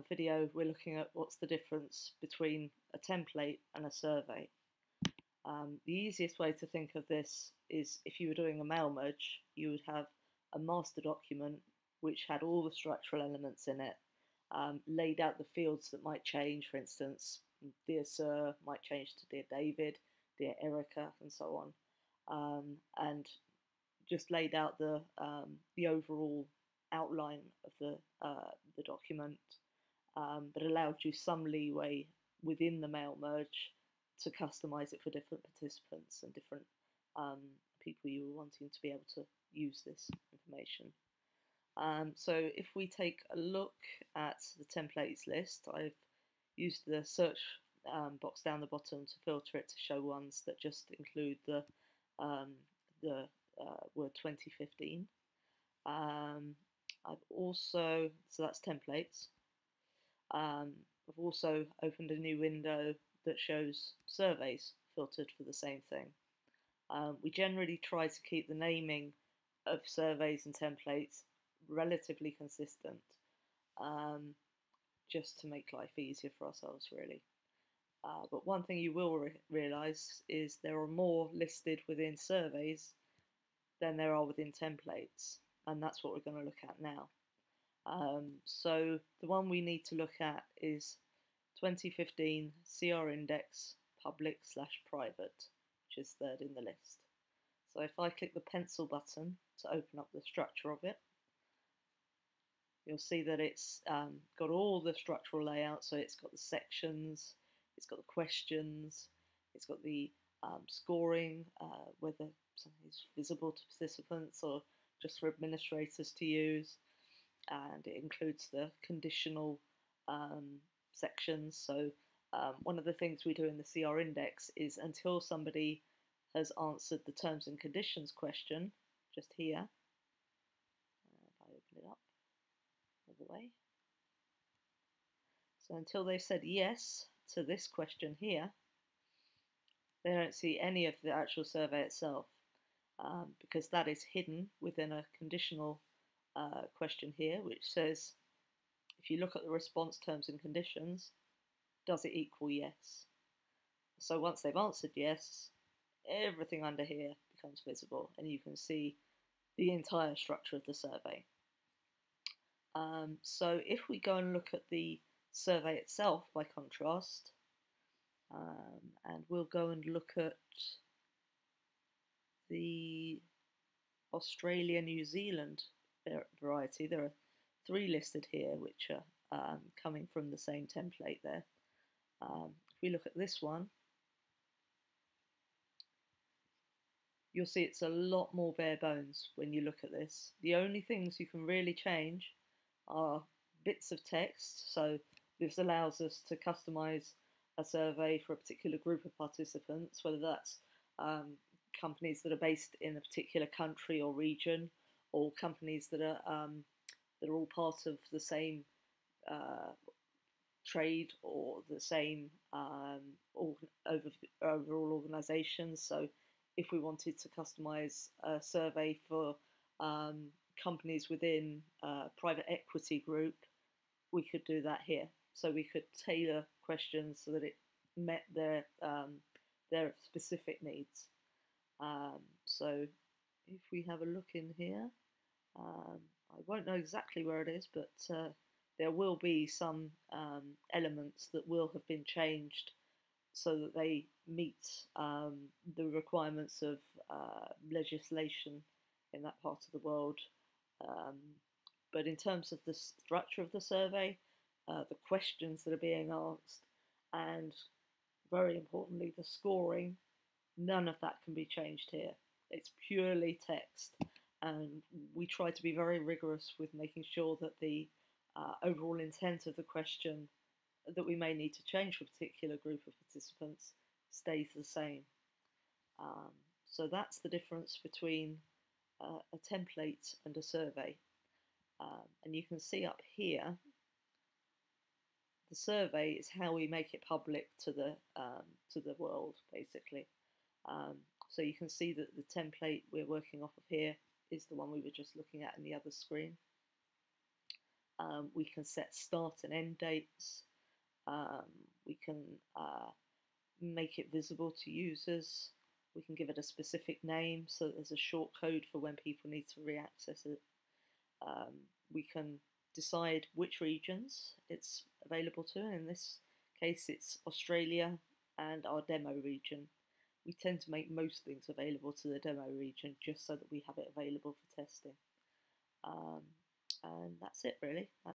video, we're looking at what's the difference between a template and a survey. The easiest way to think of this is if you were doing a mail merge, you would have a master document which had all the structural elements in it, laid out the fields that might change. For instance, Dear Sir might change to Dear David, Dear Erica, and so on, and just laid out the overall outline of the document, but allowed you some leeway within the mail merge to customize it for different participants and different people you were wanting to be able to use this information. So if we take a look at the templates list, I've used the search box down the bottom to filter it to show ones that just include the word 2015. I've also, so that's templates. I've also opened a new window that shows surveys filtered for the same thing. We generally try to keep the naming of surveys and templates relatively consistent, just to make life easier for ourselves, really. But one thing you will realise is there are more listed within surveys than there are within templates, and that's what we're going to look at now. So the one we need to look at is 2015 CR index public/private, which is third in the list. So if I click the pencil button to open up the structure of it, you'll see that it's got all the structural layout. So it's got the sections, it's got the questions, it's got the scoring, whether something is visible to participants or just for administrators to use, and it includes the conditional sections. So one of the things we do in the CR index is until somebody has answered the terms and conditions question, just here, if I open it up all the way, so until they've said yes to this question here, they don't see any of the actual survey itself, because that is hidden within a conditional question here, which says, if you look at the response terms and conditions, does it equal yes? So once they've answered yes, everything under here becomes visible, and you can see the entire structure of the survey. So if we go and look at the survey itself by contrast, and we'll go and look at the Australia-New Zealand variety. There are 3 listed here which are coming from the same template there. If we look at this one, you'll see it's a lot more bare bones when you look at this. The only things you can really change are bits of text. So this allows us to customize a survey for a particular group of participants, whether that's companies that are based in a particular country or region, or companies that are all part of the same trade or the same overall organisations. So if we wanted to customise a survey for companies within a private equity group, we could do that here. So we could tailor questions so that it met their specific needs. So if we have a look in here, I won't know exactly where it is, but there will be some elements that will have been changed so that they meet the requirements of legislation in that part of the world. But in terms of the structure of the survey, the questions that are being asked, and very importantly, the scoring, none of that can be changed here. It's purely text, and we try to be very rigorous with making sure that the overall intent of the question that we may need to change for a particular group of participants stays the same. So that's the difference between a template and a survey. And you can see up here, the survey is how we make it public to the world, basically. So you can see that the template we're working off of here is the one we were just looking at in the other screen. We can set start and end dates. We can make it visible to users. We can give it a specific name so that there's a short code for when people need to re-access it. We can decide which regions it's available to. In this case, it's Australia and our demo region. We tend to make most things available to the demo region just so that we have it available for testing. And that's it really.